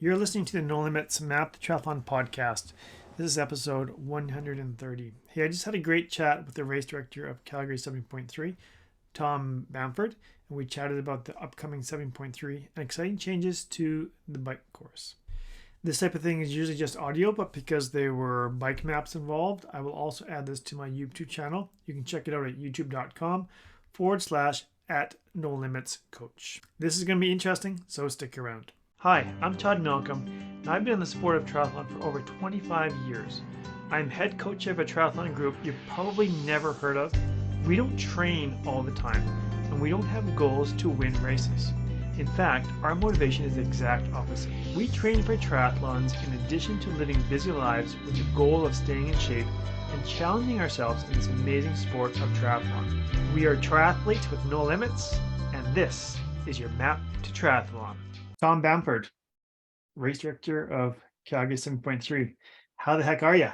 You're listening to the No Limits Map the Triathlon podcast. This is episode 130. Hey, I just had a great chat with the race director of Calgary 7.3, Tom Bamford, and we chatted about the upcoming 7.3 and exciting changes to the bike course. This type of thing is usually just audio, but because there were bike maps involved, I will also add this to my YouTube channel. You can check it out at youtube.com/at No Limits Coach. This is going to be interesting, so stick around. Hi, I'm Todd, and I've been in the sport of triathlon for over 25 years. I'm head coach of a triathlon group you've probably never heard of. We don't train all the time, and we don't have goals to win races. In fact, our motivation is the exact opposite. We train for triathlons in addition to living busy lives with the goal of staying in shape and challenging ourselves in this amazing sport of triathlon. We are triathletes with no limits, and this is your map to triathlon. Tom Bamford, race director of Calgary 7.3. How the heck are you?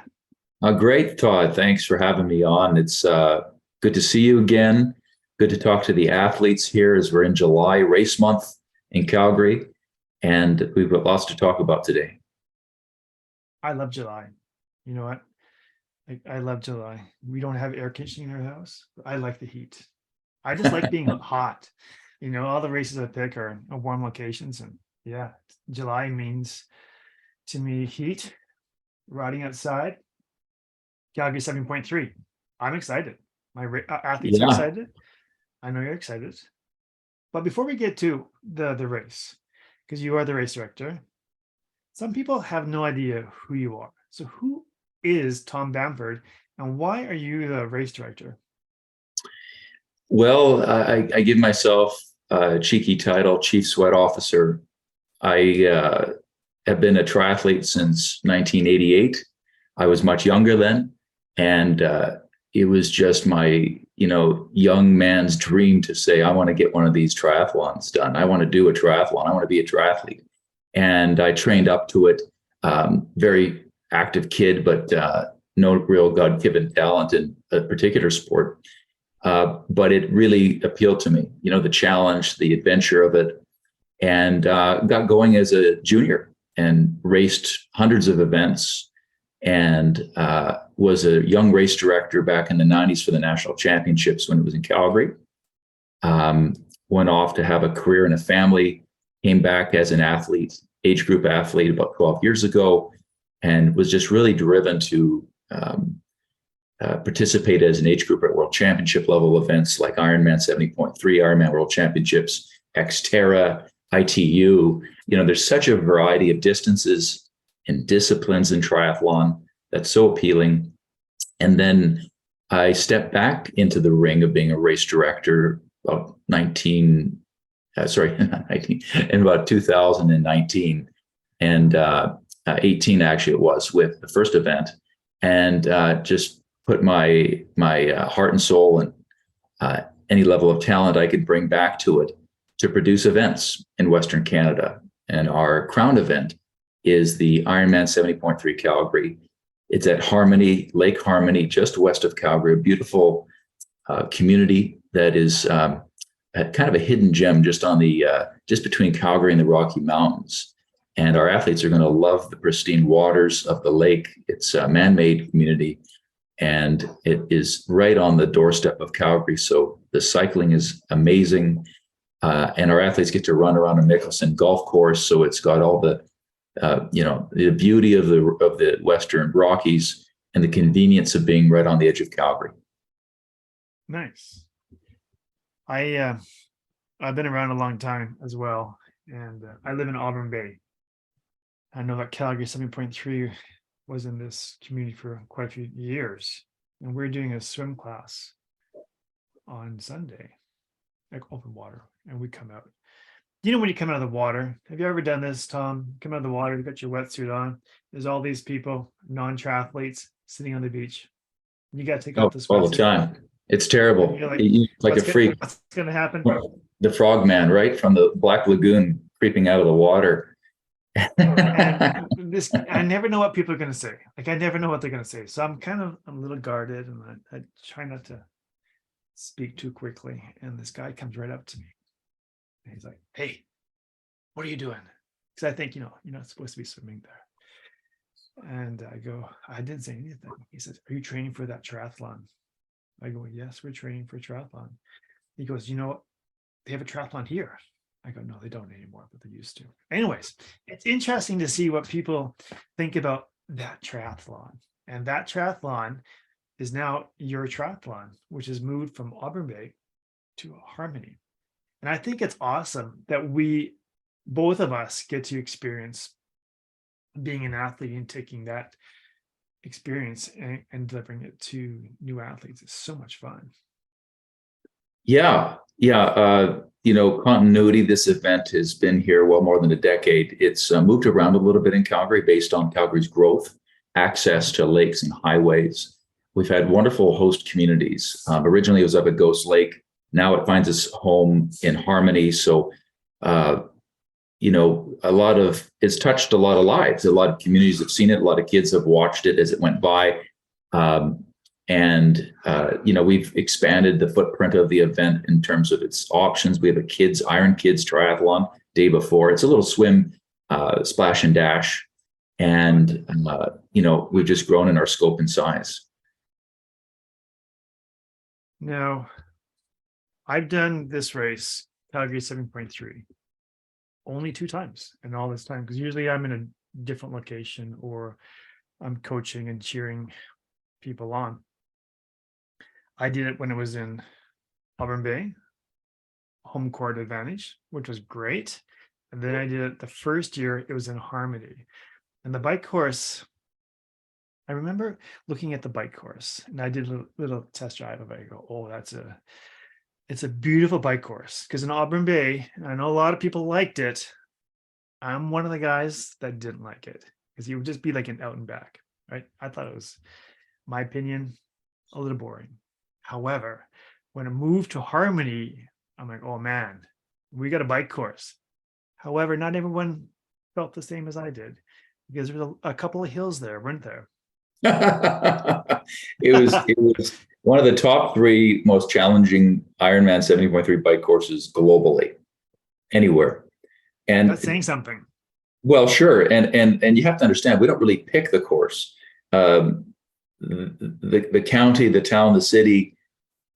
Great, Todd. Thanks for having me on. It's good to see you again. Good to talk to the athletes here as we're in July, race month in Calgary, and we've got lots to talk about today. I love July. You know what? I love July. We don't have air conditioning in our house. I like the heat. I just like being hot. All the races I pick are warm locations, and yeah, July means to me heat, riding outside. Calgary 7.3. I'm excited. My athletes are Yeah. excited. I know you're excited. But before we get to the race, because you are the race director, some people have no idea who you are. So who is Tom Bamford, and why are you the race director? Well, I give myself a cheeky title, Chief Sweat Officer. I have been a triathlete since 1988. I was much younger then, and it was just my young man's dream to say, I want to get one of these triathlons done. I want to do a triathlon. I want to be a triathlete. And I trained up to it. Very active kid, but no real God-given talent in a particular sport. But it really appealed to me, the challenge, the adventure of it, and got going as a junior and raced hundreds of events, and was a young race director back in the 90s for the national championships when it was in Calgary. Went off to have a career and a family, came back as an athlete, age group athlete about 12 years ago, and was just really driven to participate as an age group at world championship level events like Ironman 70.3, Ironman World Championships, Xterra, ITU. There's such a variety of distances and disciplines in triathlon that's so appealing. And then I stepped back into the ring of being a race director about in about 2019 and 18 actually it was, with the first event, and just put my heart and soul and any level of talent I could bring back to it to produce events in Western Canada. And our crown event is the Ironman 70.3 Calgary. It's at Harmony, Lake Harmony, just west of Calgary, a beautiful community that is kind of a hidden gem just on the just between Calgary and the Rocky Mountains. And our athletes are going to love the pristine waters of the lake. It's a man-made community, and it is right on the doorstep of Calgary. So the cycling is amazing. And our athletes get to run around a Mickelson golf course. So it's got all the the beauty of the Western Rockies and the convenience of being right on the edge of Calgary. Nice. I've been around a long time as well, and I live in Auburn Bay. I know that Calgary 7.3 was in this community for quite a few years, and we're doing a swim class on Sunday, like open water, and we come out. When you come out of the water, have you ever done this, Tom? Come out of the water, you got your wetsuit on. There's all these people, non-triathletes, sitting on the beach. You got to take off this All the time. It's terrible. You're like, like a freak. What's going to happen? The frogman, right? From the Black Lagoon creeping out of the water. And this, I never know what people are going to say. I never know what they're going to say. So I'm a little guarded, and I try not to speak too quickly. And this guy comes right up to me. And he's like, "Hey, what are you doing?" because I think, you're not supposed to be swimming there. And I go, I didn't say anything. He says, are you training for that triathlon? I go, yes, we're training for a triathlon. He goes, they have a triathlon here. I go, no, they don't anymore, but they used to. Anyways, it's interesting to see what people think about that triathlon. And that triathlon is now your triathlon, which has moved from Auburn Bay to Harmony. And I think it's awesome that both of us get to experience being an athlete and taking that experience and delivering it to new athletes. It's so much fun. Yeah. Continuity. This event has been here well more than a decade. It's moved around a little bit in Calgary based on Calgary's growth, access to lakes and highways. We've had wonderful host communities. Originally, it was up at Ghost Lake. Now it finds its home in Harmony. So, it's touched a lot of lives. A lot of communities have seen it. A lot of kids have watched it as it went by. We've expanded the footprint of the event in terms of its options. We have a Iron Kids triathlon day before. It's a little swim, splash and dash. And, we've just grown in our scope and size. Now, I've done this race, Calgary 7.3, only 2 times in all this time, because usually I'm in a different location or I'm coaching and cheering people on. I did it when it was in Auburn Bay, home court advantage, which was great. And then I did it the first year, it was in Harmony. And the bike course, I remember looking at the bike course and I did a little test drive of it. I go, oh, it's a beautiful bike course. Because in Auburn Bay, and I know a lot of people liked it, I'm one of the guys that didn't like it because he would just be like an out and back, right? I thought it was, my opinion, a little boring. However, when I moved to Harmony, I'm like, oh man, we got a bike course. However, not everyone felt the same as I did because there was a couple of hills there, weren't there? It was one of the top 3 most challenging Ironman 70.3 bike courses globally, anywhere. And that's saying something. Well, sure. And you have to understand, we don't really pick the course. The county, the town, the city,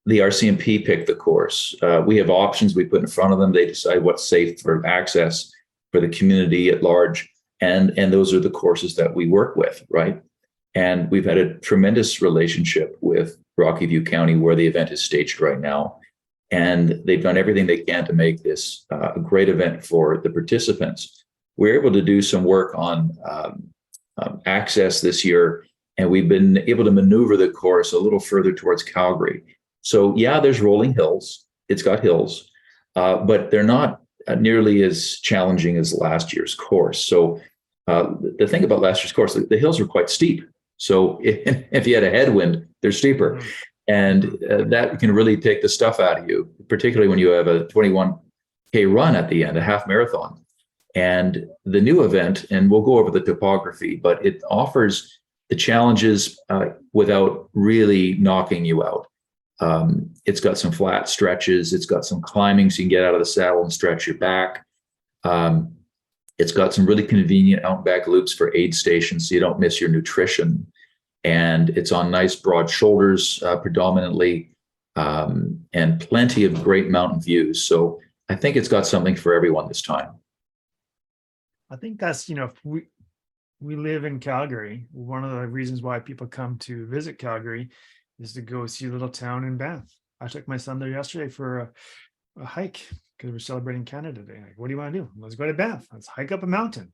the RCMP pick the course. We have options we put in front of them. They decide what's safe for access for the community at large. And those are the courses that we work with, right? And we've had a tremendous relationship with Rocky View County, where the event is staged right now. And they've done everything they can to make this a great event for the participants. We're able to do some work on access this year, and we've been able to maneuver the course a little further towards Calgary. So yeah, there's rolling hills. It's got hills, but they're not nearly as challenging as last year's course. So the thing about last year's course, the hills are quite steep. So if you had a headwind, they're steeper. And that can really take the stuff out of you, particularly when you have a 21K run at the end, a half marathon. And the new event, and we'll go over the topography, but it offers the challenges without really knocking you out. It's got some flat stretches. It's got some climbing so you can get out of the saddle and stretch your back. It's got some really convenient out and back loops for aid stations so you don't miss your nutrition. And it's on nice broad shoulders predominantly, and plenty of great mountain views. So I think it's got something for everyone this time. I think that's, we live in Calgary. One of the reasons why people come to visit Calgary is to go see a little town in Banff. I took my son there yesterday for a hike because we're celebrating Canada Day. Like, what do you want to do? Let's go to Banff. Let's hike up a mountain.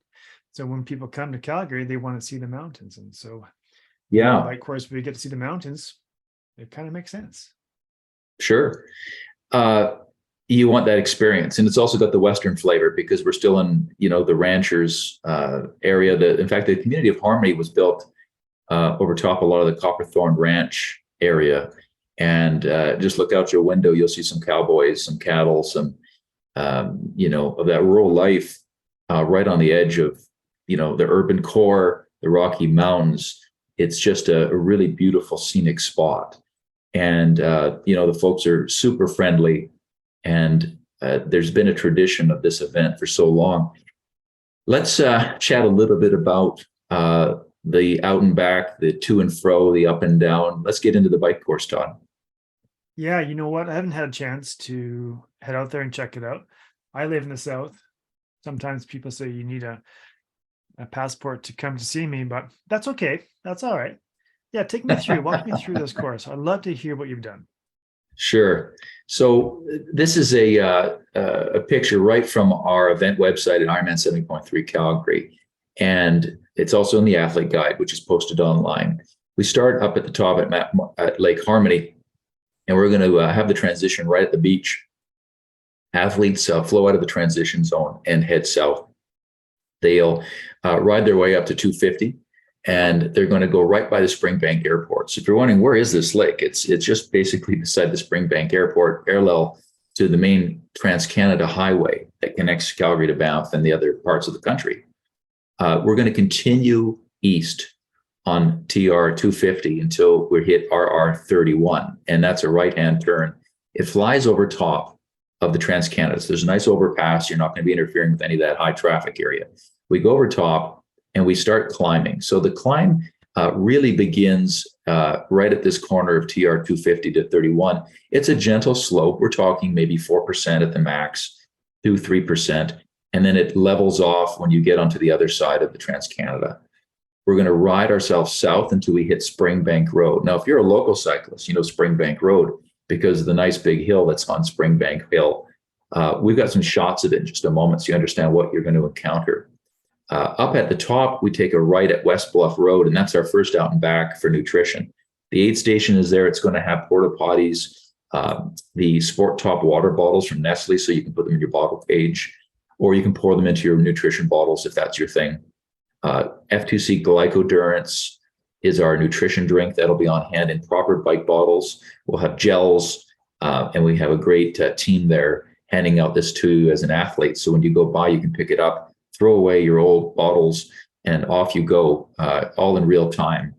So when people come to Calgary, they want to see the mountains. And so, yeah, bike course, we get to see the mountains. It kind of makes sense. Sure. You want that experience. And it's also got the Western flavor because we're still in, the ranchers area. In fact, the community of Harmony was built over top a lot of the Copperthorne Ranch area. And just look out your window, you'll see some cowboys, some cattle, some, of that rural life right on the edge of, the urban core, the Rocky Mountains. It's just a really beautiful scenic spot. And, the folks are super friendly. And there's been a tradition of this event for so long. Let's chat a little bit about the out and back, the to and fro, the up and down. Let's get into the bike course, Todd. Yeah, you know what? I haven't had a chance to head out there and check it out. I live in the south. Sometimes people say you need a passport to come to see me, but that's okay. That's all right. Yeah, take me through, walk me through this course. I'd love to hear what you've done. Sure. So this is a picture right from our event website at Ironman 70.3 Calgary, and it's also in the athlete guide, which is posted online. We start up at the top at Lake Harmony, and we're going to have the transition right at the beach. Athletes flow out of the transition zone and head south. They'll ride their way up to 250, and they're going to go right by the Springbank Airport. So if you're wondering, where is this lake? It's just basically beside the Springbank Airport, parallel to the main Trans-Canada Highway that connects Calgary to Banff and the other parts of the country. We're going to continue east on TR 250 until we hit RR 31, and that's a right-hand turn. It flies over top of the Trans-Canada. So there's a nice overpass. You're not going to be interfering with any of that high traffic area. We go over top and we start climbing. So the climb really begins right at this corner of TR 250 to 31. It's a gentle slope. We're talking maybe 4% at the max, 2-3%. And then it levels off when you get onto the other side of the Trans-Canada. We're going to ride ourselves south until we hit Springbank Road. Now, if you're a local cyclist, you know Springbank Road because of the nice big hill that's on Springbank Hill. We've got some shots of it in just a moment so you understand what you're going to encounter. Up at the top, we take a right at West Bluff Road, and that's our first out and back for nutrition. The aid station is there. It's going to have porta potties, the Sport Top water bottles from Nestle, so you can put them in your bottle cage, or you can pour them into your nutrition bottles if that's your thing. F2C Glycodurance is our nutrition drink that'll be on hand in proper bike bottles. We'll have gels, and we have a great team there handing out this to you as an athlete. So when you go by, you can pick it up, throw away your old bottles, and off you go, all in real time.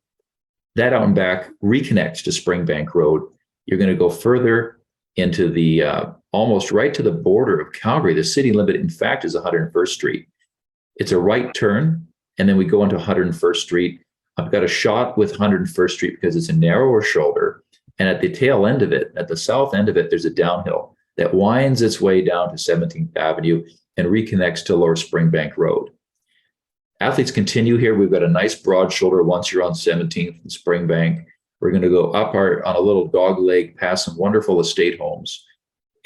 That out and back reconnects to Springbank Road. You're going to go further into the almost right to the border of Calgary. The city limit, in fact, is 101st Street. It's a right turn, and then we go into 101st Street. I've got a shot with 101st Street because it's a narrower shoulder. And at the tail end of it, at the south end of it, there's a downhill that winds its way down to 17th Avenue and reconnects to Lower Springbank Road. Athletes continue here. We've got a nice broad shoulder once you're on 17th and Springbank. We're going to go up on a little dog leg past some wonderful estate homes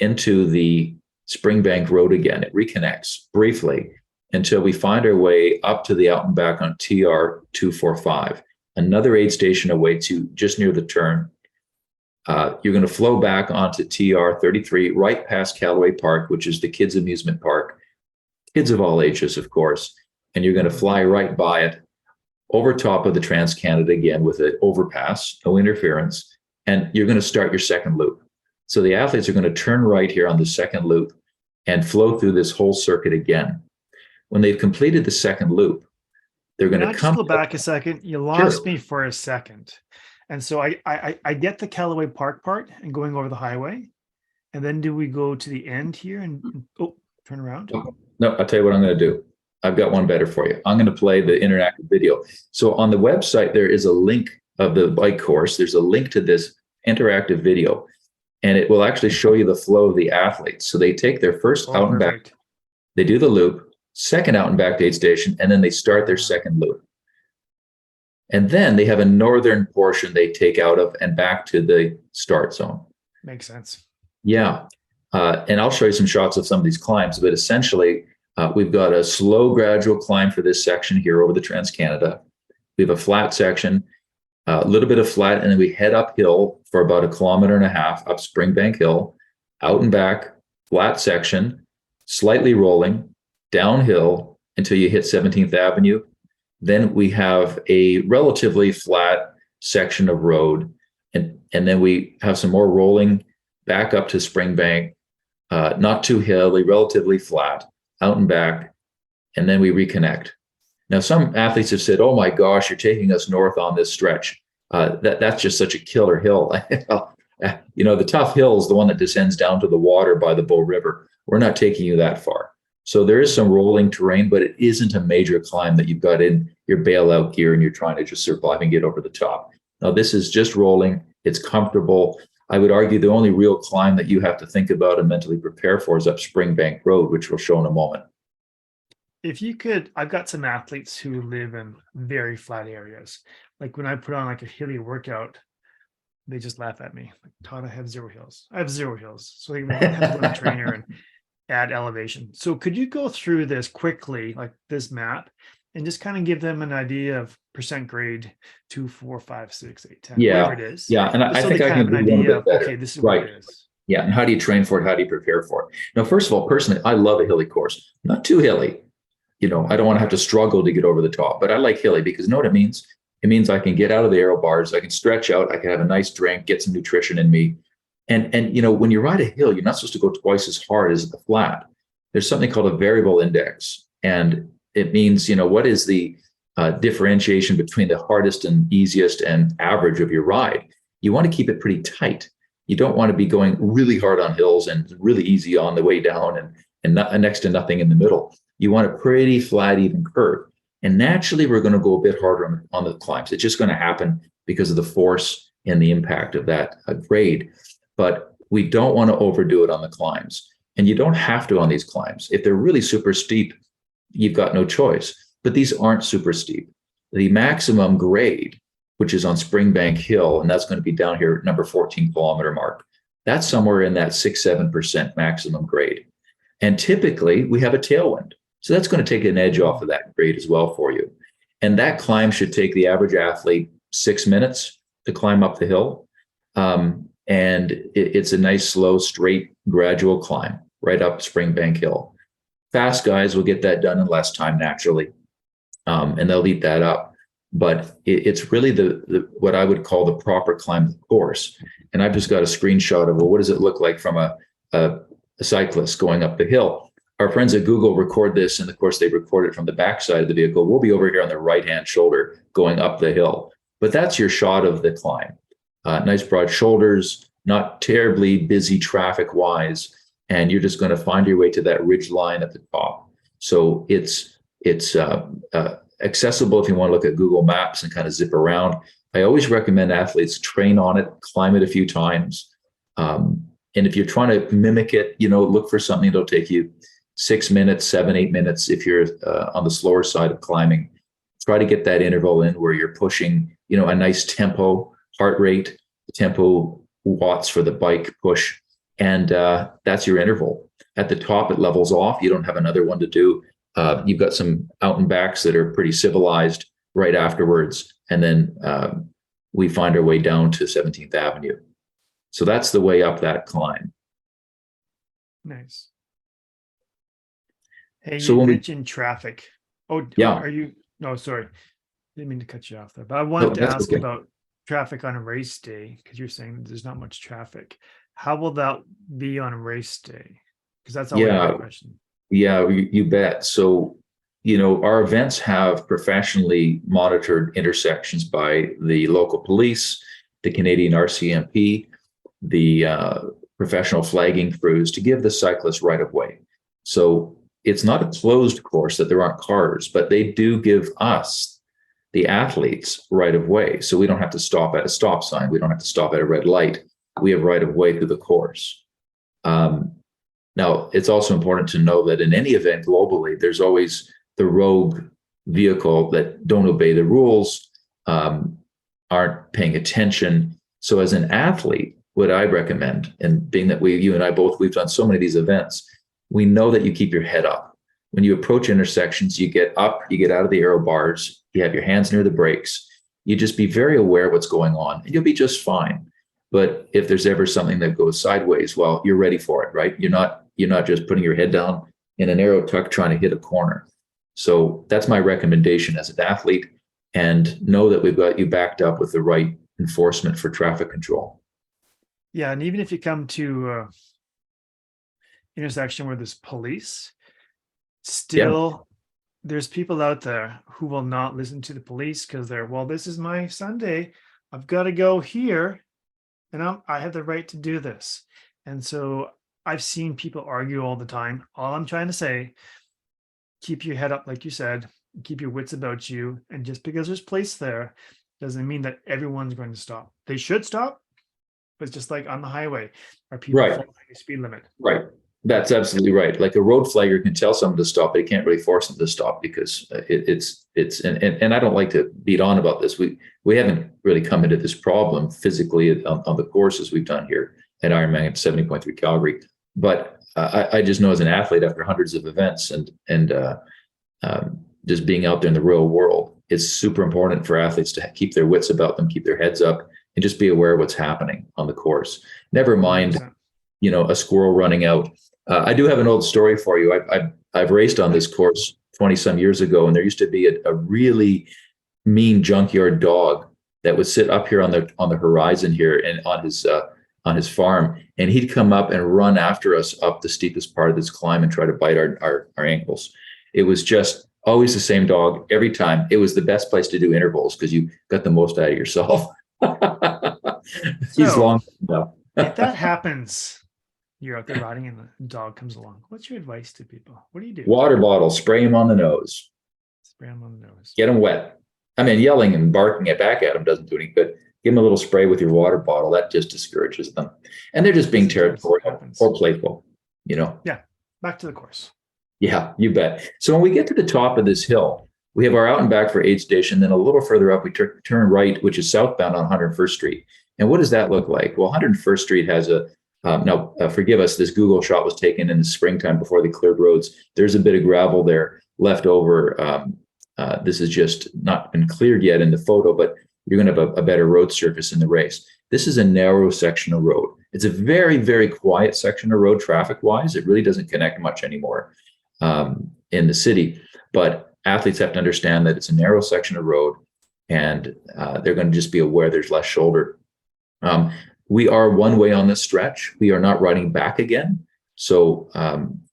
into the Springbank Road again. It reconnects briefly until we find our way up to the out and back on TR 245. Another aid station awaits you just near the turn. You're going to flow back onto TR 33, right past Callaway Park, which is the kids' amusement park. Kids of all ages, of course. And you're going to fly right by it, over top of the Trans-Canada again with an overpass, no interference. And you're going to start your second loop. So the athletes are going to turn right here on the second loop and flow through this whole circuit again. When they've completed the second loop, they're going to come. Just go back a second. You lost me for a second. And so I get the Callaway Park part and going over the highway. And then do we go to the end here and turn around? No, I'll tell you what I'm going to do. I've got one better for you. I'm going to play the interactive video. So on the website, there is a link of the bike course. There's a link to this interactive video, and it will actually show you the flow of the athletes. So they take their first out and back, they do the loop, second out and back to aid station, and then they start their second loop. And then they have a northern portion they take out of and back to the start zone. Makes sense. Yeah. And I'll show you some shots of some of these climbs, but essentially we've got a slow, gradual climb for this section here over the Trans-Canada. We have a flat section, a little bit of flat, and then we head uphill for about 1.5 kilometers up Springbank Hill, out and back, flat section, slightly rolling, downhill until you hit 17th Avenue. Then we have a relatively flat section of road, and then we have some more rolling back up to Springbank, not too hilly, relatively flat, out and back, and then we reconnect. Now, some athletes have said, oh my gosh, you're taking us north on this stretch. That's just such a killer hill. You know, the tough hill is the one that descends down to the water by the Bow River. We're not taking you that far. So there is some rolling terrain, but it isn't a major climb that you've got in your bailout gear and you're trying to just survive and get over the top. Now, this is just rolling. It's comfortable. I would argue the only real climb that you have to think about and mentally prepare for is up Springbank Road, which we'll show in a moment. If you could, I've got some athletes who live in very flat areas. Like when I put on like a hilly workout, they just laugh at me. Like, Todd, I have zero hills. I have zero hills. So they have to go to a trainer and add elevation. So could you go through this quickly, like this map, and just kind of give them an idea of percent grade 2, 4, 5, 6, 8, 10, whatever it is. Yeah. And I So think they I kind can of an do one a idea bit of, better. okay, this is Right. what it is. Yeah. And how do you train for it? How do you prepare for it? Now, first of all, personally, I love a hilly course, not too hilly. I don't want to have to struggle to get over the top, but I like hilly because you know what it means? It means I can get out of the aero bars, I can stretch out, I can have a nice drink, get some nutrition in me. And when you ride a hill, you're not supposed to go twice as hard as the flat. There's something called a variable index. And it means, what is the differentiation between the hardest and easiest and average of your ride? You want to keep it pretty tight. You don't want to be going really hard on hills and really easy on the way down and next to nothing in the middle. You want a pretty flat, even curve. And naturally, we're going to go a bit harder on the climbs. It's just going to happen because of the force and the impact of that grade. But we don't want to overdo it on the climbs. And you don't have to on these climbs. If they're really super steep, you've got no choice. But these aren't super steep. The maximum grade, which is on Springbank Hill, and that's going to be down here at number 14 kilometer mark, that's somewhere in that 6-7% maximum grade. And typically, we have a tailwind. So that's going to take an edge off of that grade as well for you. And that climb should take the average athlete 6 minutes to climb up the hill. And it's a nice, slow, straight, gradual climb right up Springbank Hill. Fast guys will get that done in less time naturally, and they'll eat that up. But it's really the what I would call the proper climb course. And I've just got a screenshot of, well, what does it look like from a cyclist going up the hill? Our friends at Google record this, and of course they record it from the backside of the vehicle. We'll be over here on the right-hand shoulder going up the hill. But that's your shot of the climb. Nice broad shoulders, not terribly busy traffic-wise, and you're just going to find your way to that ridge line at the top. So it's accessible if you want to look at Google Maps and kind of zip around. I always recommend athletes train on it, climb it a few times. And if you're trying to mimic it, look for something that'll take you 6 minutes, 7-8 minutes. If you're on the slower side of climbing, try to get that interval in where you're pushing, a nice tempo, heart rate, tempo watts for the bike push. And that's your interval. At the top, it levels off. You don't have another one to do. You've got some out and backs that are pretty civilized right afterwards. And then we find our way down to 17th Avenue. So that's the way up that climb. Nice. Hey, So you when mentioned traffic. Oh, Yeah. are you? No, sorry. Didn't mean to cut you off there. But I wanted to that's ask okay. about traffic on a race day because you're saying there's not much traffic. How will that be on a race day? Because that's always my Yeah, question. yeah, you bet. So, our events have professionally monitored intersections by the local police, the Canadian RCMP, the professional flagging crews to give the cyclists right of way. So it's not a closed course that there aren't cars, but they do give us, the athletes, right of way. So we don't have to stop at a stop sign. We don't have to stop at a red light. We have right of way through the course. Now, it's also important to know that in any event globally, there's always the rogue vehicle that don't obey the rules, aren't paying attention. So as an athlete, what I recommend, and being that you and I both, we've done so many of these events, we know that you keep your head up. When you approach intersections, you get up, you get out of the aero bars, you have your hands near the brakes, you just be very aware of what's going on, and you'll be just fine. But if there's ever something that goes sideways, well, you're ready for it, right? You're not just putting your head down in an aero tuck trying to hit a corner. So that's my recommendation as an athlete, and know that we've got you backed up with the right enforcement for traffic control. Yeah, and even if you come to intersection where there's police, still there's people out there who will not listen to the police because they're, well, this is my Sunday. I've got to go here, and I have the right to do this. And so I've seen people argue all the time. All I'm trying to say, keep your head up, like you said, keep your wits about you. And just because there's place there doesn't mean that everyone's going to stop. They should stop, but it's just like on the highway, are people Right. following the speed limit? Right. That's absolutely right. Like a road flagger can tell someone to stop, but he can't really force them to stop because it's and I don't like to beat on about this. We haven't really come into this problem physically on the courses we've done here at Ironman 70.3 Calgary, but I just know as an athlete after hundreds of events and just being out there in the real world, it's super important for athletes to keep their wits about them, keep their heads up, and just be aware of what's happening on the course. Never mind, 100%. a squirrel running out. I do have an old story for you. I've raced on this course 20 some years ago, and there used to be a really mean junkyard dog that would sit up here on the horizon here and on his farm, and he'd come up and run after us up the steepest part of this climb and try to bite our ankles. It was just always the same dog every time. It was the best place to do intervals because you got the most out of yourself. He's So long enough. if that happens, you're out there riding and the dog comes along, what's your advice to people? What do you do? Water bottle, spray him on the nose, Spray them on the nose. get him wet. I mean, yelling and barking back at him doesn't do any good. Give them a little spray with your water bottle. That just discourages them. And they're just being territorial or playful, Yeah. Back to the course. Yeah, you bet. So when we get to the top of this hill, we have our out and back for aid station. Then a little further up, we turn right, which is southbound on 101st Street. And what does that look like? Well, 101st Street has forgive us, this Google shot was taken in the springtime before they cleared roads. There's a bit of gravel there left over. This has just not been cleared yet in the photo, but you're going to have a better road surface in the race. This is a narrow section of road. It's a very, very quiet section of road traffic-wise. It really doesn't connect much anymore in the city, but athletes have to understand that it's a narrow section of road, and they're going to just be aware there's less shoulder. We are one way on this stretch. We are not riding back again, so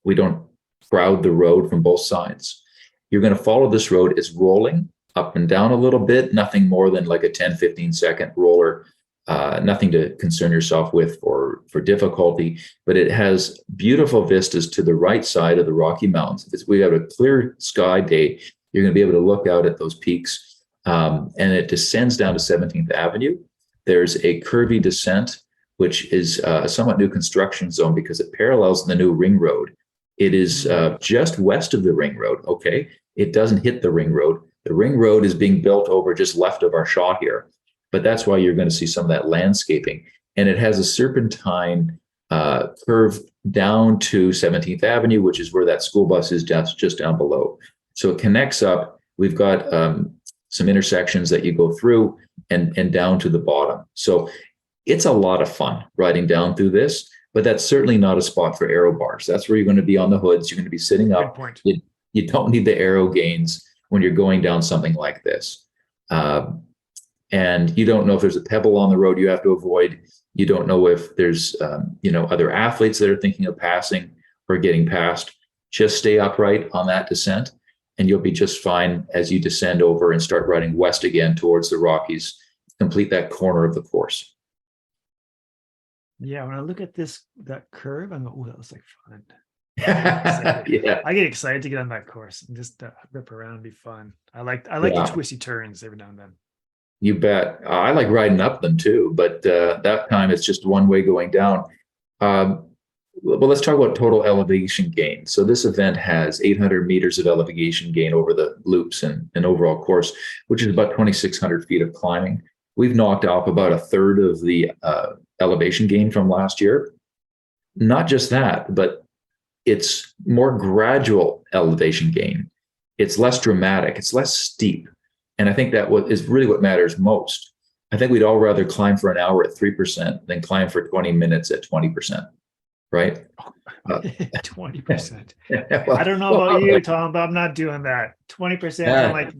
we don't crowd the road from both sides. You're going to follow this road. It's rolling up and down a little bit, nothing more than like a 10-15 second roller, nothing to concern yourself with for difficulty, but it has beautiful vistas to the right side of the Rocky Mountains. If we have a clear sky day, you're going to be able to look out at those peaks, and it descends down to 17th Avenue. There's a curvy descent, which is a somewhat new construction zone because it parallels the new ring road. It is just west of the ring road, okay? It doesn't hit the ring road. The ring road is being built over just left of our shot here, but that's why you're going to see some of that landscaping. And it has a serpentine curve down to 17th Avenue, which is where that school bus is just down below. So it connects up. We've got some intersections that you go through and down to the bottom. So it's a lot of fun riding down through this, but that's certainly not a spot for aero bars. That's where you're going to be on the hoods. You're going to be sitting up. Good point. You don't need the aero gains when you're going down something like this. And you don't know if there's a pebble on the road you have to avoid. You don't know if there's, other athletes that are thinking of passing or getting past. Just stay upright on that descent, and you'll be just fine as you descend over and start riding west again towards the Rockies, complete that corner of the course. Yeah, when I look at that curve, I'm like, oh, that looks like fun. Yeah, I get excited to get on that course and just rip around and be fun. I like the twisty turns every now and then. You bet. I like riding up them too, but that time it's just one way going down. Well, let's talk about total elevation gain. So this event has 800 meters of elevation gain over the loops and overall course, which is about 2,600 feet of climbing. We've knocked off about a third of the elevation gain from last year. Not just that, but it's more gradual elevation gain. It's less dramatic. It's less steep. And I think that is really what matters most. I think we'd all rather climb for an hour at 3% than climb for 20 minutes at 20%, right? 20%. Well, I don't know about you, Tom, but I'm not doing that. 20%, I'm like,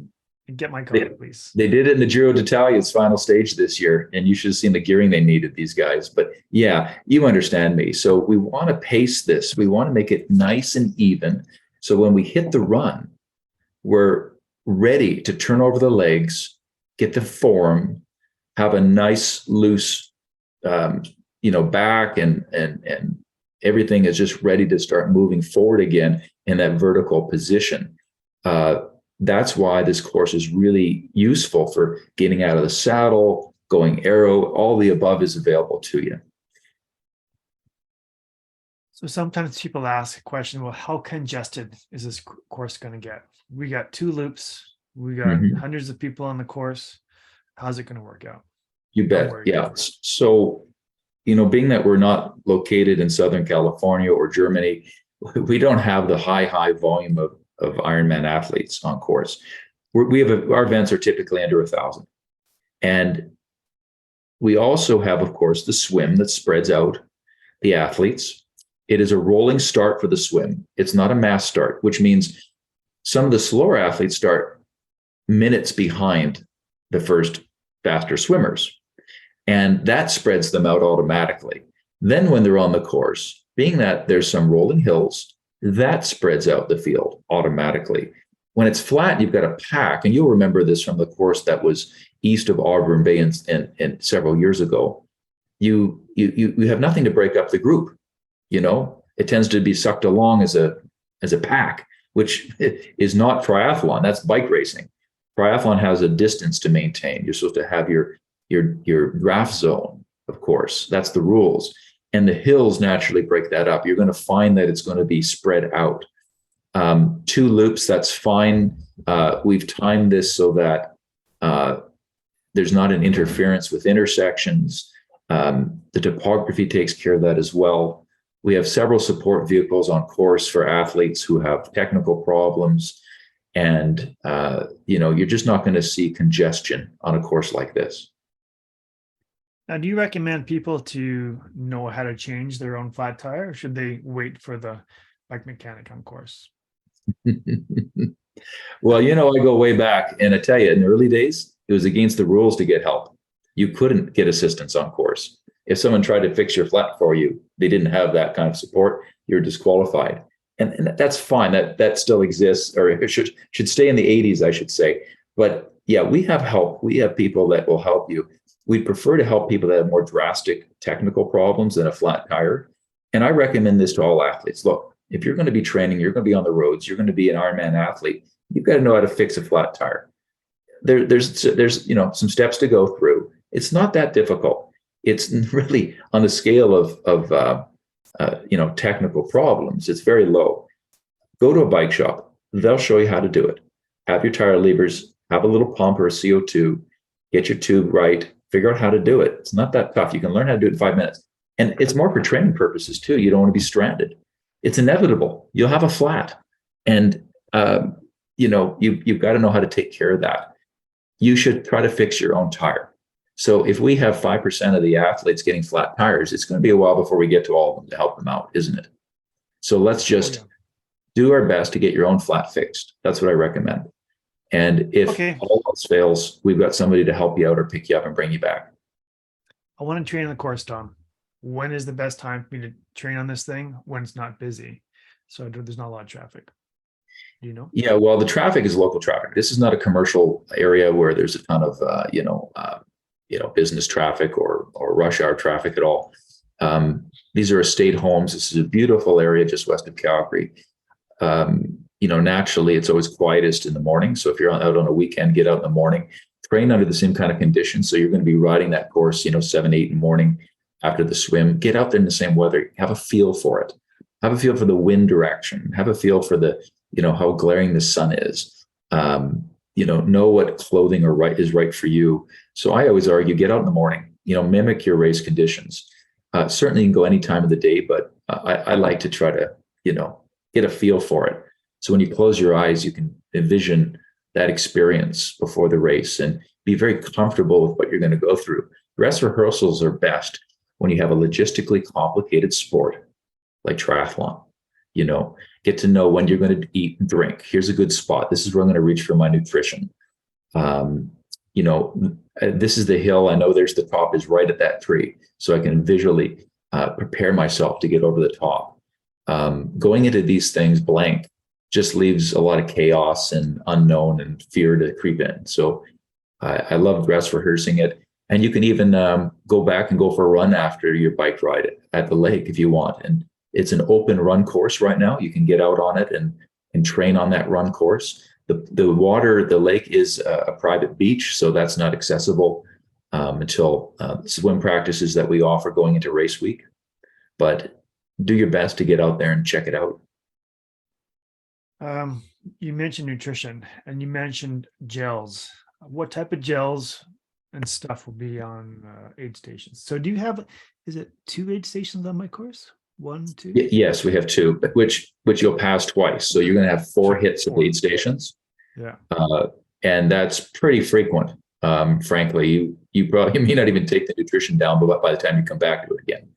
get my car, please. They did it in the Giro d'Italia's final stage this year, and you should have seen the gearing they needed, these guys. But yeah, you understand me. So we want to pace this. We want to make it nice and even. So when we hit the run, we're ready to turn over the legs, get the form, have a nice loose, back and everything is just ready to start moving forward again in that vertical position. That's why this course is really useful for getting out of the saddle, going aero, all the above is available to you. So sometimes people ask a question, well, how congested is this course going to get? We got 2 loops. We got hundreds of people on the course. How's it going to work out? You bet. Yeah. So, being that we're not located in Southern California or Germany, we don't have the high volume of Ironman athletes on course. Our events are typically under 1,000. And we also have, of course, the swim that spreads out the athletes. It is a rolling start for the swim. It's not a mass start, which means some of the slower athletes start minutes behind the first faster swimmers. And that spreads them out automatically. Then when they're on the course, being that there's some rolling hills, that spreads out the field automatically. When it's flat, you've got a pack, and you'll remember this from the course that was east of Auburn Bay and several years ago. You have nothing to break up the group. It tends to be sucked along as a pack, which is not triathlon. That's bike racing. Triathlon has a distance to maintain. You're supposed to have your draft zone, of course. That's the rules. And the hills naturally break that up. You're going to find that it's going to be spread out. 2 loops, that's fine. We've timed this so that there's not an interference with intersections. The topography takes care of that as well. We have several support vehicles on course for athletes who have technical problems. And, you're just not going to see congestion on a course like this. Now, do you recommend people to know how to change their own flat tire, or should they wait for the bike mechanic on course? Well, I go way back, and I tell you, in the early days, it was against the rules to get help. You couldn't get assistance on course. If someone tried to fix your flat for you, they didn't have that kind of support, you're disqualified. And that's fine. That still exists, or it should stay in the 80s, I should say. But yeah, we have help. We have people that will help you. We'd prefer to help people that have more drastic technical problems than a flat tire. And I recommend this to all athletes. Look, if you're going to be training, you're going to be on the roads, you're going to be an Ironman athlete, you've got to know how to fix a flat tire. There's some steps to go through. It's not that difficult. It's really on the scale of technical problems. It's very low. Go to a bike shop. They'll show you how to do it. Have your tire levers, have a little pump or a CO2, get your tube right, figure out how to do it. It's not that tough. You can learn how to do it in 5 minutes. And it's more for training purposes too. You don't want to be stranded. It's inevitable. You'll have a flat. And, you've got to know how to take care of that. You should try to fix your own tire. So if we have 5% of the athletes getting flat tires, it's going to be a while before we get to all of them to help them out, isn't it? So let's just do our best to get your own flat fixed. That's what I recommend. And if all else fails, we've got somebody to help you out or pick you up and bring you back. I want to train on the course, Tom. When is the best time for me to train on this thing? When it's not busy. So there's not a lot of traffic. Do you know? Yeah, well, the traffic is local traffic. This is not a commercial area where there's a ton of, business traffic or rush hour traffic at all. These are estate homes. This is a beautiful area just west of Calgary. Naturally, it's always quietest in the morning. So if you're out on a weekend, get out in the morning, train under the same kind of conditions. So you're going to be riding that course, 7, 8 in the morning after the swim. Get out there in the same weather. Have a feel for it. Have a feel for the wind direction. Have a feel for the, how glaring the sun is. Know what clothing is right for you. So I always argue, get out in the morning, mimic your race conditions. Certainly you can go any time of the day, but I like to try to, get a feel for it. So when you close your eyes, you can envision that experience before the race and be very comfortable with what you're going to go through. Dress rehearsals are best when you have a logistically complicated sport like triathlon. Get to know when you're going to eat and drink. Here's a good spot. This is where I'm going to reach for my nutrition. This is the hill. I know there's the top is right at that tree. So I can visually prepare myself to get over the top. Going into these things blank just leaves a lot of chaos and unknown and fear to creep in. So I love dress rehearsing it. And you can even go back and go for a run after your bike ride at the lake if you want, and It's an open run course right now. You can get out on it and train on that run course. The lake is a private beach, so that's not accessible until swim practices that we offer going into race week. But do your best to get out there and check it out. You mentioned nutrition and you mentioned gels. What type of gels and stuff will be on aid stations? So do you have, is it 2 aid stations on my course? 1, 2? Yes, we have 2, but which you'll pass twice. So you're going to have 4 hits of aid stations. Yeah. And that's pretty frequent. Frankly, you probably may not even take the nutrition down, but by the time you come back to it again.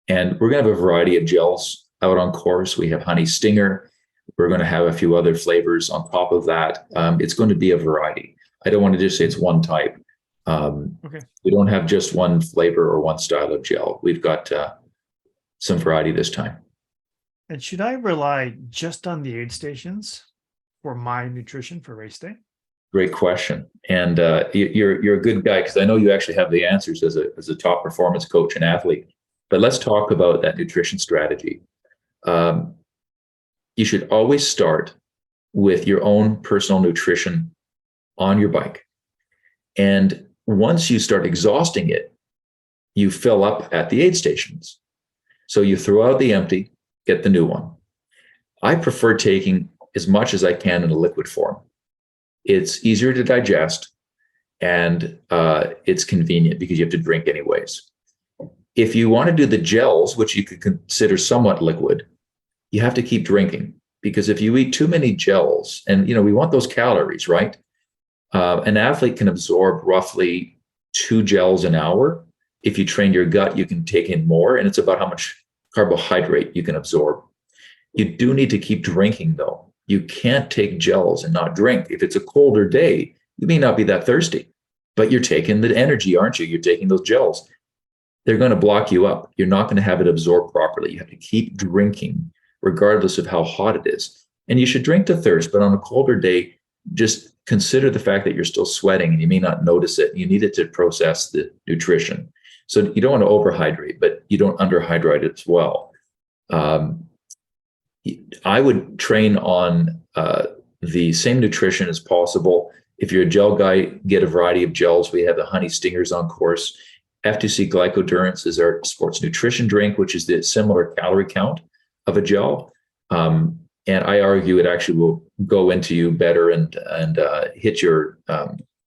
And we're going to have a variety of gels out on course. We have honey stinger. We're going to have a few other flavors on top of that. It's going to be a variety. I don't want to just say it's one type. Okay. We don't have just one flavor or one style of gel. We've got some variety this time. And should I rely just on the aid stations for my nutrition for race day? Great question. And you're a good guy because I know you actually have the answers as a top performance coach and athlete. But let's talk about that nutrition strategy. You should always start with your own personal nutrition on your bike. And once you start exhausting it, you fill up at the aid stations. So you throw out the empty, get the new one. I prefer taking as much as I can in a liquid form. It's easier to digest and it's convenient because you have to drink anyways. If you want to do the gels, which you could consider somewhat liquid, you have to keep drinking because if you eat too many gels, and we want those calories, right? An athlete can absorb roughly 2 gels an hour. If you train your gut, you can take in more, and it's about how much carbohydrate you can absorb. You do need to keep drinking, though. You can't take gels and not drink. If it's a colder day, you may not be that thirsty, but you're taking the energy, aren't you? You're taking those gels. They're going to block you up. You're not going to have it absorbed properly. You have to keep drinking, regardless of how hot it is. And you should drink to thirst, but on a colder day, just consider the fact that you're still sweating and you may not notice it. You need it to process the nutrition. So you don't want to overhydrate, but you don't underhydrate it as well. I would train on the same nutrition as possible. If you're a gel guy, get a variety of gels. We have the honey stingers on course. F2C Glycodurance is our sports nutrition drink, which is the similar calorie count of a gel. And I argue it actually will go into you better and hit your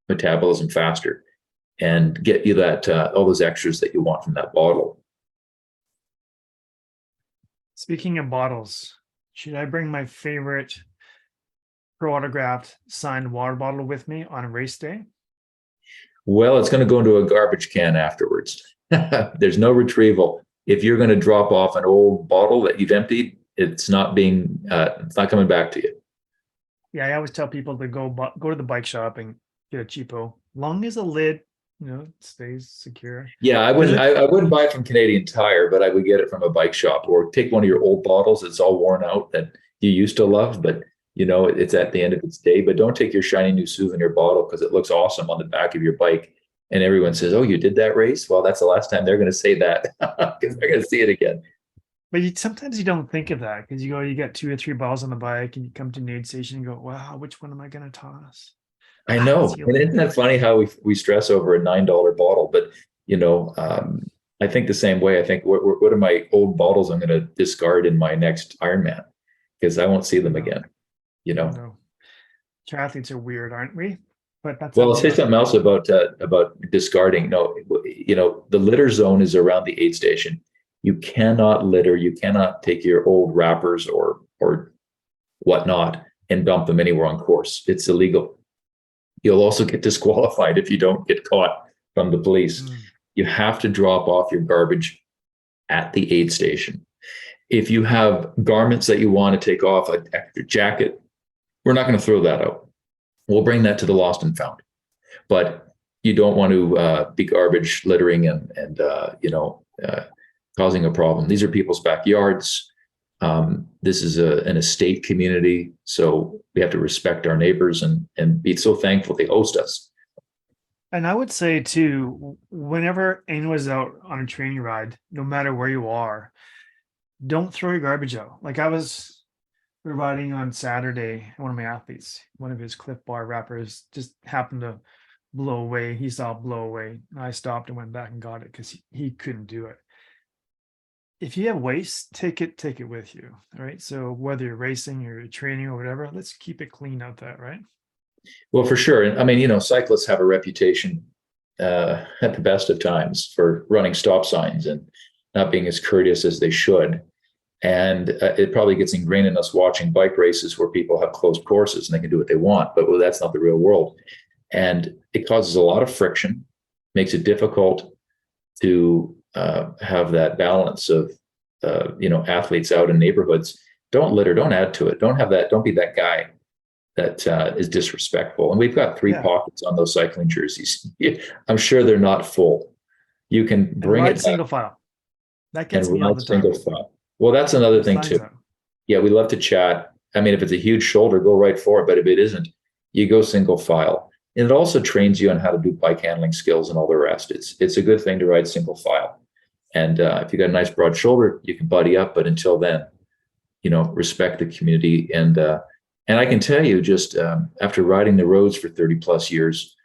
metabolism faster and get you that all those extras that you want from that bottle. Speaking of bottles, should I bring my favorite pro autographed signed water bottle with me on a race day? Well, it's going to go into a garbage can afterwards. There's no retrieval. If you're going to drop off an old bottle that you've emptied, it's not coming back to you. Yeah, I always tell people to go to the bike shop and get a cheapo, long as the lid, stays secure. Yeah, I wouldn't buy it from Canadian Tire, but I would get it from a bike shop or take one of your old bottles that's all worn out that you used to love, but it's at the end of its day. But don't take your shiny new souvenir bottle because it looks awesome on the back of your bike. And everyone says, "Oh, you did that race?" Well, that's the last time they're going to say that because they're going to see it again. But sometimes you don't think of that because you got 2 or 3 balls on the bike and you come to an aid station and go, wow, which one am I going to toss? I know. And isn't that funny how we stress over a $9 bottle? But, I think the same way. I think what are my old bottles I'm going to discard in my next Ironman because I won't see them again, No. Triathletes are weird, aren't we? But that's I'll say something else about discarding. No, the litter zone is around the aid station. You cannot litter. You cannot take your old wrappers or whatnot and dump them anywhere on course. It's illegal. You'll also get disqualified if you don't get caught from the police. You have to drop off your garbage at the aid station. If you have garments that you want to take off, an extra jacket, we're not going to throw that out. We'll bring that to the lost and found. But you don't want to be garbage littering and causing a problem. These are people's backyards. This is an estate community, so we have to respect our neighbors and be so thankful they host us. And I would say too, whenever anyone's out on a training ride, no matter where you are, don't throw your garbage out. Like I was riding on Saturday, one of my athletes, one of his Cliff Bar wrappers just happened to blow away. He saw it blow away. I stopped and went back and got it because he couldn't do it. If you have waste, take it with you. All right. So whether you're racing or you're training or whatever, let's keep it clean out there, right? Well, for sure. And I mean, cyclists have a reputation at the best of times for running stop signs and not being as courteous as they should. And it probably gets ingrained in us watching bike races where people have closed courses and they can do what they want, but that's not the real world. And it causes a lot of friction, makes it difficult to have that balance of athletes out in neighborhoods. Don't litter, don't add to it, don't be that guy that is disrespectful. And we've got three pockets on those cycling jerseys. I'm sure they're not full. You can bring it single file. That gets me all the time. Single file. Well, that's another thing too. Yeah, we love to chat. I mean, if it's a huge shoulder, go right for it. But if it isn't, you go single file. And it also trains you on how to do bike handling skills and all the rest. It's a good thing to ride single file. And if you got a nice broad shoulder, you can buddy up. But until then, respect the community. And I can tell you, just after riding the roads for 30 plus years,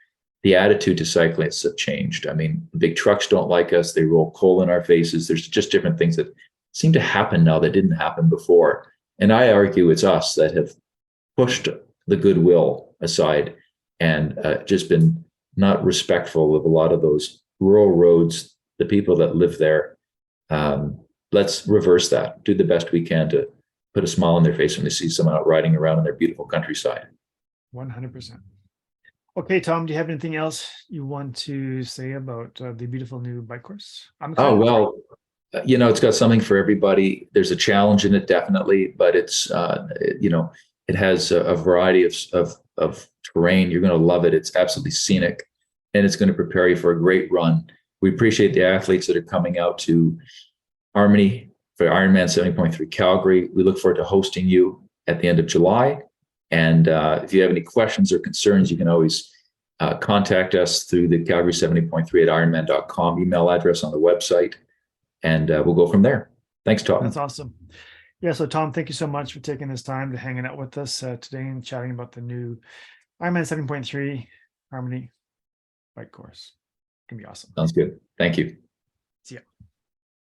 the attitude to cyclists have changed. I mean, big trucks don't like us. They roll coal in our faces. There's just different things that seem to happen now that didn't happen before. And I argue it's us that have pushed the goodwill aside and just been not respectful of a lot of those rural roads, the people that live there. Let's reverse that, do the best we can to put a smile on their face when they see someone out riding around in their beautiful countryside. 100%. Okay, Tom, do you have anything else you want to say about the beautiful new bike course? It's got something for everybody. There's a challenge in it, definitely, but it's, it has a variety of terrain. You're going to love it. It's absolutely scenic, and it's going to prepare you for a great run. We appreciate the athletes that are coming out to Harmony for Ironman 70.3 Calgary. We look forward to hosting you at the end of July. And if you have any questions or concerns, you can always contact us through the Calgary 70.3 at ironman.com email address on the website. And we'll go from there. Thanks, Todd. That's awesome. Yeah, so Tom, thank you so much for taking this time to hanging out with us today and chatting about the new Ironman 7.3 Harmony bike course. It's going to be awesome. Sounds good. Thank you. See ya.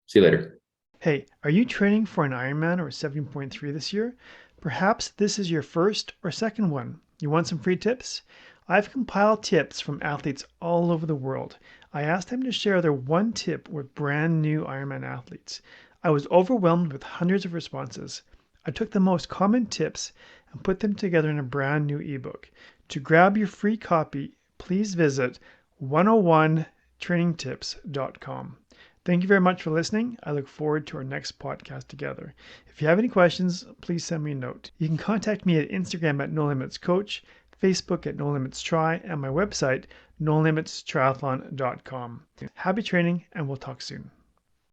See you later. Hey, are you training for an Ironman or 7.3 this year? Perhaps this is your first or second one. You want some free tips? I've compiled tips from athletes all over the world. I asked them to share their one tip with brand new Ironman athletes. I was overwhelmed with hundreds of responses. I took the most common tips and put them together in a brand new ebook. To grab your free copy, please visit 101trainingtips.com. Thank you very much for listening. I look forward to our next podcast together. If you have any questions, please send me a note. You can contact me at Instagram at NoLimitsCoach, Facebook at NoLimitsTry, and my website, NoLimitsTriathlon.com. Happy training, and we'll talk soon.